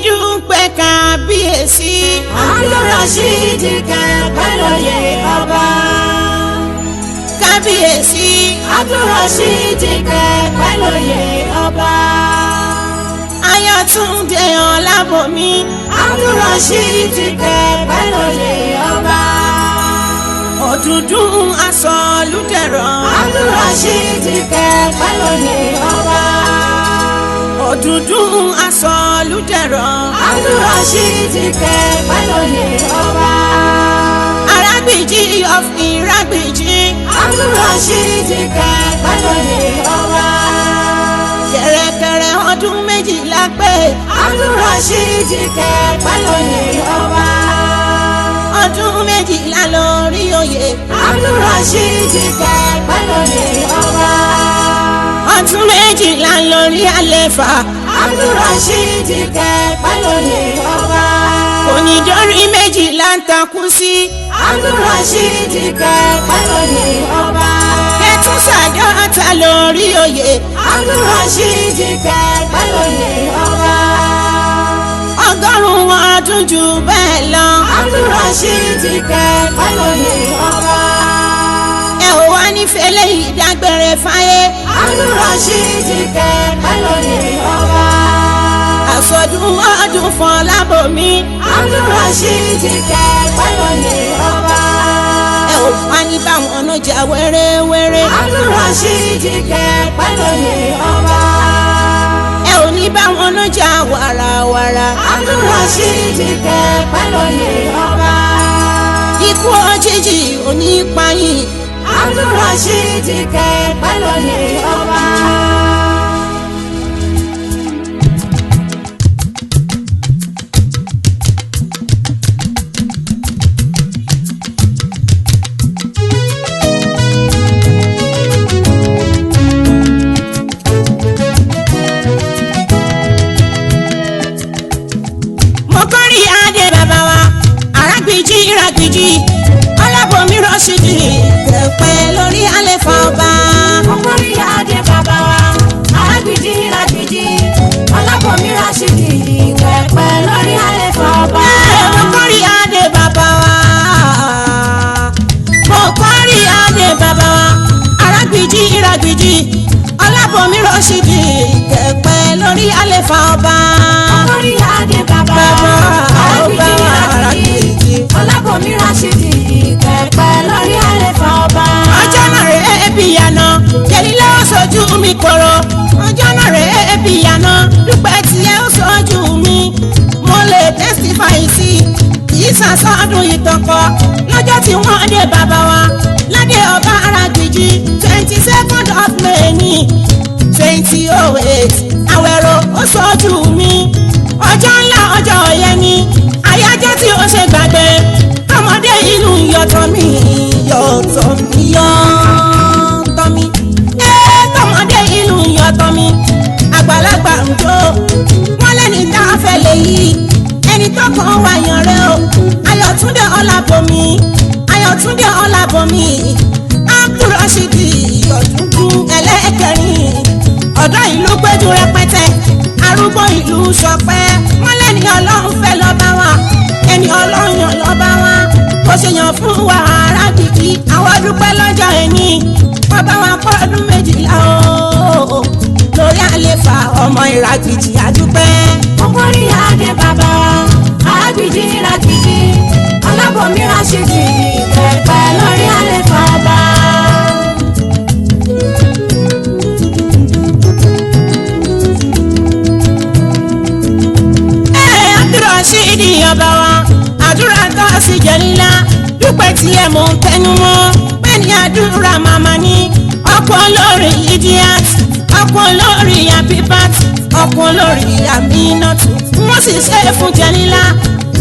dúpẹ́ kábíyèsí. Abdulrasheed Kẹ́pẹ́lóye ọba. Kábíyèsí. Abdulrasheed Kẹ́pẹ́lóye ọba. Ayọ̀túndé Ọlábòmí. Abdulrasheed Kẹ́pẹ́lóye ọba. Ọ̀dúndún Asọ̀lúdẹ̀rọ̀. Abdulrasheed Kẹ́pẹ́lóye ọba. Ọ̀dúndún Asọ̀lúdẹ̀rọ̀. Abdulrasheed Kẹ́pẹ́lóye ọba. Arágbìjí of Iragbìjí. Abdulrasheed Kẹ́pẹ́lóye ọba. Kẹ̀rẹ̀kẹ̀rẹ̀ ọdún 12 pé. Abdulrasheed Kẹ́pẹ́lóye ọba. Ọdún 12 lórí oyè. Abdulrasheed Kẹ́pẹ́lóye ọba. Ọdún 12 lórí àléfà. Abdulrasheed Kẹ́pẹ́lóye ọba. Onídọ́rí 12 ń takú sí. Abdulrasheed Kẹ́pẹ́lóye ọba. Ẹtún ṣàdọ́ta lórí oyè. Abdulrasheed Kẹ́pẹ́lóye ọba. 100 ọdún jù bẹ́ẹ̀ lọ. Abdulrasheed Kẹ́pẹ́lóye ọba. Ẹ ò wá nífẹ̀ẹ́ lẹ́yìn ìdágbére fáyé. Abdulrasheed Kẹ́pẹ́lóye ọba. Àsọdún ọdún Fọlábòmí. Abdulrasheed Kẹ́pẹ́lóye ọba. Ẹ ò wá ní báwọn ọ̀nà jà wẹ́rẹ́wẹ́rẹ́. Abdulrasheed Kẹ́pẹ́lóye ọba. Ẹ ò ní báwọn ọ̀nà jà wàràwàrà. Abdulrasheed Kẹ́pẹ́lóye ọba. Ikú òjijì ò ní pa yín. Abdulrasheed Kẹ́pẹ́lóye ọba. Mo kórìí adé bàbá wa. Arágbìjí Iragbìjí. Ọlábòmí Rọ́ṣídì. Kẹ̀pẹ́ lórí àléfà ọba. Ọkùnrin adé bàbá wa. Arágbìjí Iragbìjí. Ọlábòmí Rọ́ṣídì. Kẹ̀pẹ́ lórí àléfà ọba. Mo kórìí adé bàbá wa. Mo kórìí adé bàbá wa. Arágbìjí Iragbìjí. Ọlábòmí Rọ́ṣídì. Kẹ̀pẹ́ lórí àléfà ọba. Ọkùnrin adé bàbá wa. Arágbìjí Iragbìjí. Ọlábòmí Rọ́ṣídì. Kẹ̀pẹ́ lórí àléfà ọba. Ọjọ́ náà rẹ̀ ẹbí yànà. Jẹ̀lílá ó sojú mi koro. Ọjọ́ náà rẹ̀ ẹbí yànà. Dúpẹ́ tiẹ̀ ó sojú mi. Mo lè testify sí. Kìí sàsọ́dún ìtọ́kọ. Lọ́jọ́ tí wọ́n dé bàbá wa. Ládé ọba Iragbìjí. 22nd of May ní 2008. Àwẹ̀rò ó sojú mi. Ọjọ́ ńlá ọjọ́ ọ̀yẹ́ ni. Àyájọ́ tí ó ṣe gbàgbé. Ọmọdé inú yọ̀tọ̀ mi. Yọ̀tọ̀ mi yọ̀tọ̀ mi. Tọmọdé inú yọ̀tọ̀ mi. Àgbàlagbà ń jó. Wọ́n lẹ́ni tá a fẹ́ lè yí. Ẹni tó kàn wá yan rẹ o. Ayọ̀túndé Ọlábòmí. Ayọ̀túndé Ọlábòmí. Abdulrasheed Ọ̀dúndún ẹlẹ́kẹrin. Ọ̀dọ́ ìlú péjú rẹpẹtẹ. Arúgbó ìlú ṣọpẹ́. Wọ́n lẹ́ni Ọlọ́run fẹ́ lọ́ba wa. Ẹni Ọlọ́run yàn lọ́ba wa. Kò ṣe yàn fún wa Arágbìjí. Àwọn dúpẹ́ lọ́jọ́ ẹni. Wọ́n bá wa kọ́ ọdún 12 o. Lórí àléfà ọmọ Iragbìjí àdúpẹ́. Ọkùnrin adé bàbá wa. Arágbìjí Iragbìjí. Ọlábòmí Rọ́ṣídì. Kẹ̀pẹ́ lórí àléfà ọba. Abdulrasheed ọba wa. Àdúrà tó sì Jẹ̀lílá. Dúpẹ́ tiẹ̀ mò ń tẹnu mọ́. Bẹ́ẹ̀ni àdúrà màmá ni. Ọkọ̀ olórí Idiat. Ọkọ̀ olórí Abibat. Ọkọ̀ olórí Aminatu. Wọ́n sì ṣe é fún Jẹ̀lílá.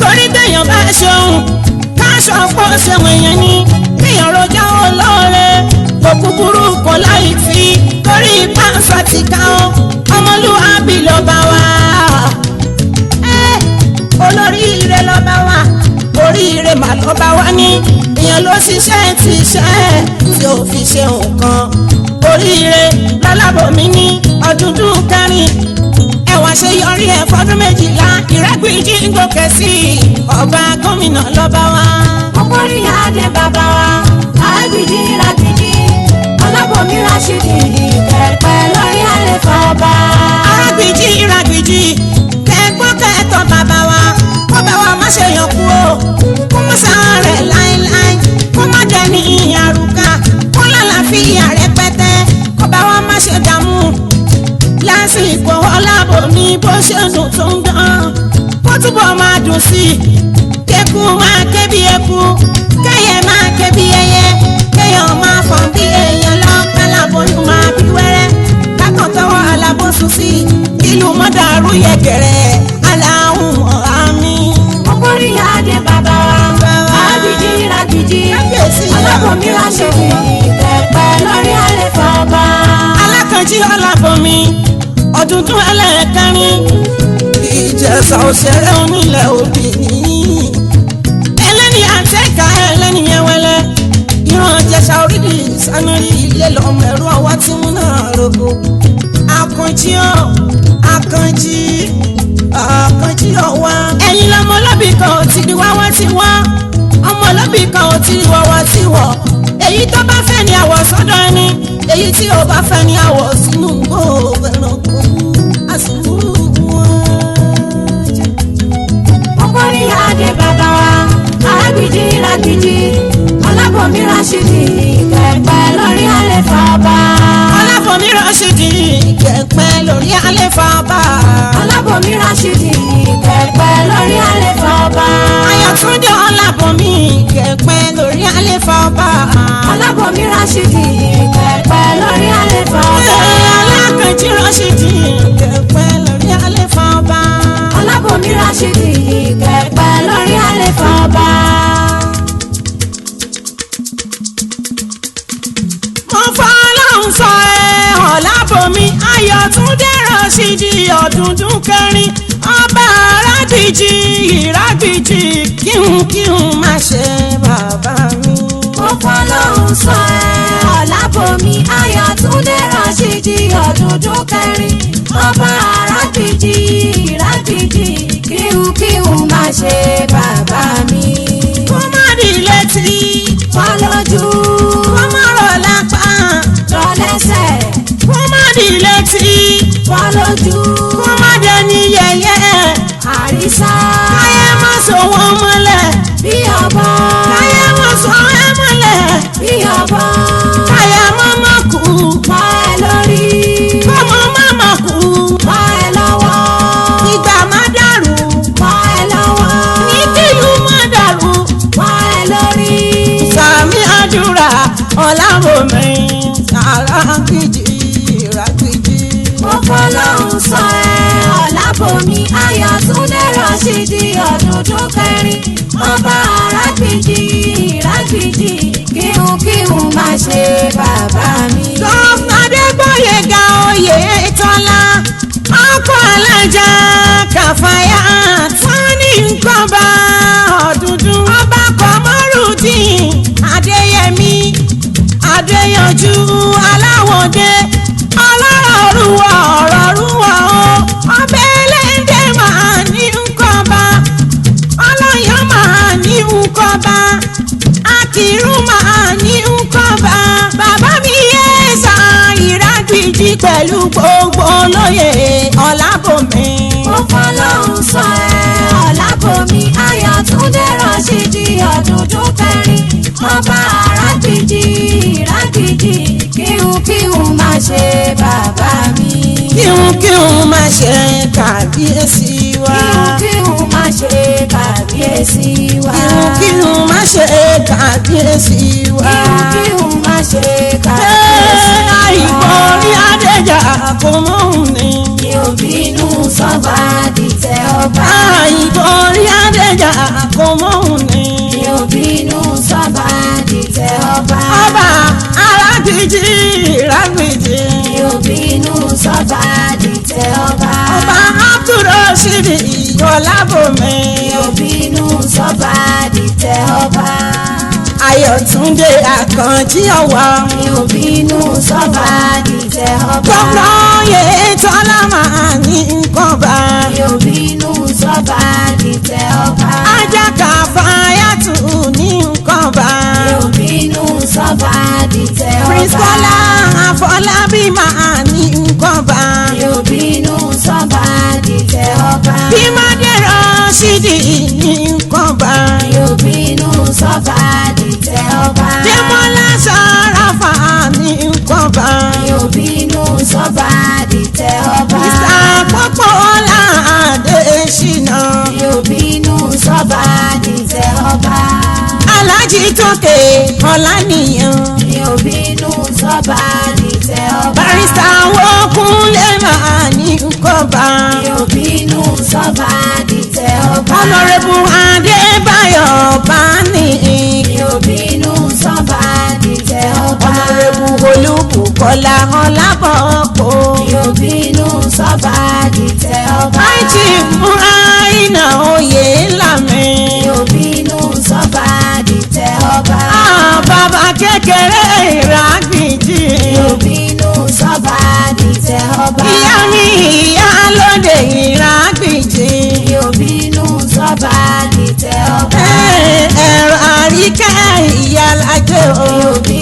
Torí téèyàn bá ṣeun. Káṣọ pọ̀ ṣeun èèyàn ni. Téèyàn rojọ́ olóore. Kò kúkúrú kò láì fi. Torí pàṣẹ ti ká o. Ọmọlúwàbí ló bá wa. Olóríire lọ́ba wa. Oríire mà lọ́ba wa ní. Èèyàn ló ṣiṣẹ́ ti ṣẹ́ tí ó fi ṣe nǹkan. Oríire l'Ọlábòmí ní Ọ̀dúndún kẹrin. Ẹwà ṣàṣeyọrí ẹ̀ fọdún méjìlá Ìrágbìjí ń gòkè sí ọba gómìnà lọ́ba wa. Ọkùnrin adé bàbá wa Àgbìjí Ìrágbìjí Ọlábọ̀mí Rashidi kẹ̀pẹ́ lórí àlefa ọba. Àgbìjí Ìrágbìjí kẹ́gbọ́n kẹ́tọ̀ bàbá wa ọba wa má ṣe yàn kú o kó má sáré láéláé kó má dẹni àrùkà kó lálàáfíà rẹpẹtẹ ọba wa má ṣe dààmú lásìkò Ọlábọ̀mí bó ṣe dùn tó ń dán kó túbọ̀ máa dùn sí i kéku máa ké bí eku kẹ́yẹ máa ké bí ẹyẹ kéèyàn máa fọ̀n bí èèyàn lọ kálábọ̀yún máa bí wẹ́rẹ́ kákan tọwọ́ alábòsùn sí ìlú mọ́dàrú yẹ̀gẹ̀rẹ̀ aláhùn àmì. Ọkùnrin adé bàbá wa Àgbìjí Ìrágbìjí Ọlábọ̀mí Rashidi kẹ̀pẹ́ lórí àlefa ọba. Alákànjí Ọlábọ̀mí ọdúndún ẹlẹ́ẹ̀kẹrin Ìjẹ̀ṣà òṣèré onílẹ̀ òbí ẹlẹ́ni àtẹ́ka ẹlẹ́ni ẹwẹ́lẹ́ ìran Ìjẹ̀ṣà orílẹ̀ ìsánárí ilé lọ́mọ ẹ̀rọ ọwọ́ tí mú náà rogo. Àkànjí ọ̀wá ẹ̀yin lọ́mọ ọlọ́bì kan ò ti di wáwá ti wá ọmọ ọlọ́bì kan ò ti di wọ́wọ́ ti wọ̀ èyí tó bá fẹ́ ni àwọ̀ sọ́dọ̀ ẹni èyí tí ò bá fẹ́ ni àwọ̀ sínú gbòòrò ẹranko àsìkò wọn jẹ. Ọkùnrin adé bàbá wa Àgbìjí Ìrágbìjí Ọlábọ̀mí Rashidi kẹ̀pẹ́ lórí àlefa ọba. Ọlábọ̀mí Rashidi kẹ̀pẹ́ lórí àlefa ọba. Ọlábọ̀mí Rashidi kẹ̀pẹ́ lórí àlefa ọba. Ayọ̀túndé Ọlábọ̀mí kẹ̀pẹ́ lórí àlefa ọba. Ọlábọ̀mí Rashidi kẹ̀pẹ́ lórí àlefa ọba. Alákànjí Rashidi kẹ̀pẹ́ lórí àlefa ọba. Ọlábọ̀mí Rashidi kẹ̀pẹ́ lórí àlefa ọba. Mo fọlọ́run sọ Ọlábọ̀mí Ayọ̀túndé Rashidi ọdúndún kẹrin ọba Àgbìjí Ìrágbìjí kíhun má ṣe bàbá mi. Mo fọlọ́run sọ Ọlábọ̀mí Ayọ̀túndé Rashidi ọdúndún kẹrin ọba Àgbìjí Ìrágbìjí kíhun má ṣe bàbá mi. Kó má di létí Wọ́n lójú kó má rọ̀ lápá lọ lẹ́sẹ̀. kó má di létí Wọ́n lójú kó má dẹni yẹ̀yẹ́ àrísá káyé má so wọ́n mọ́lẹ̀ bí ọ̀bọ. káyé má so wọ́n mọ́lẹ̀ Bí ọ̀bọ káyé má má kú mọ́ ẹ lórí kọ́mọ má má kú mọ́ ẹ lọ́wọ́ ìgbà má dàrú mọ́ ẹ lọ́wọ́ ní kílù má dàrú. mọ́ ẹ lórí. Sàmì àdúrà Ọlábọ̀mí Àgbìjí Ìrágbìjí. Mo fọlọ́run sọ Ọlábọ̀mí Ayọ̀túndé Rashidi ọdúndún kẹrin ọba Àgbìjí Ìrágbìjí kíhun má ṣe bàbá mi. Gọ́fúnà Adégbóyèga Oyètọ́lá ọkọ̀ alájà Kàfáyà Tání Nkọ́ba ọ̀dúndún ọba Kọmọrùdín Adéyẹmí Adéyanjú Aláwọ̀dé ọlọ́rọ̀ rúwọ̀ ọ̀rọ̀ rúwọ̀ o ọbẹ̀ ẹlẹ́dẹ̀ máa ní Nkọ́ba ọlọ́yàn máa ní Nkọ́ba Akírù máa ní Nkọ́ba bàbá mi Yẹ́sà Ìrágbìjí pẹ̀lú gbogbo olóyè Ọlábọ̀mí. Mo fọlọ́run sọ Ọlábọ̀mí Ayọ̀túndé Rashidi ọdúndún kẹrin ọba Àgbìjí Ìrágbìjí kíhun má ṣe bàbá mi. Kíhun má ṣe kàbíyèsí wa. Kíhun má ṣe kàbíyèsí wa. Kíhun má ṣe kàbíyèsí wa. Kíhun má ṣe kàbíyèsí wa. Àìgbọ́ ní Adéjà kò mọ̀ òun ni. Mi ò bínú sọ́ba dìtẹ̀ ọba. Àìgbọ́ ní Adéjà kò mọ̀ òun ni. Mi ò bínú sọ́ba dìtẹ̀ ọba. Ọba Àgbìjí Ìrágbìjí. Mi ò bínú sọ́ba dìtẹ̀ ọba. Ọba Abdulrasheed Ọlábọ̀mí. Mi ò bínú sọ́ba dìtẹ̀ ọba. Ayọ̀túndé Àkànjí ọ̀wá. Mi ò bínú sọ́ba dìtẹ̀ ọba. Gómìnà Oyètọ́lá máa ní Nkọ́ba. Fọlábí máa ní nǹkan bá. mi ò bínú sọ́ba dìtẹ̀ ọba. bí Mádérọ̀ Ṣídì ní nǹkan bá. mi ò bínú sọ́ba dìtẹ̀ ọba. Démọ́lá Sàràfà ní nǹkan bá. mi ò bínú sọ́ba dìtẹ̀ ọba. Ìsàpọ̀pọ̀lá Adéṣínà. mi ò bínú sọ́ba dìtẹ̀ ọba. Aláàjì Tókè Ọláníyàn. mi ò bínú sọ́ba dìtẹ̀ ọba. Barrister Owókúnlé máa ní nǹkan bá. mi ò bínú sọ́ba dìtẹ̀ ọba. Honorable Adébáyọ̀ Bání. mi ò bínú sọ́ba dìtẹ̀ ọba. Honorable Olúbùkọ́lá Ọlábọ̀pọ̀. mi ò bínú sọ́ba dìtẹ̀ ọba. Àìtí Múráìnà Oyèlámì. mi ò bínú sọ́ba dìtẹ̀ ọba. Bàbá kékeré Ìrágbìjí. mi ò bínú sọ́ba dìtẹ̀ ọba. Ìyá mi Ìyálóde Ìrágbìjí. mi ò bínú sọ́ba dìtẹ̀ ọba. Ẹ̀rọ Àríkẹ́ Ìyálájé o. mi ò bínú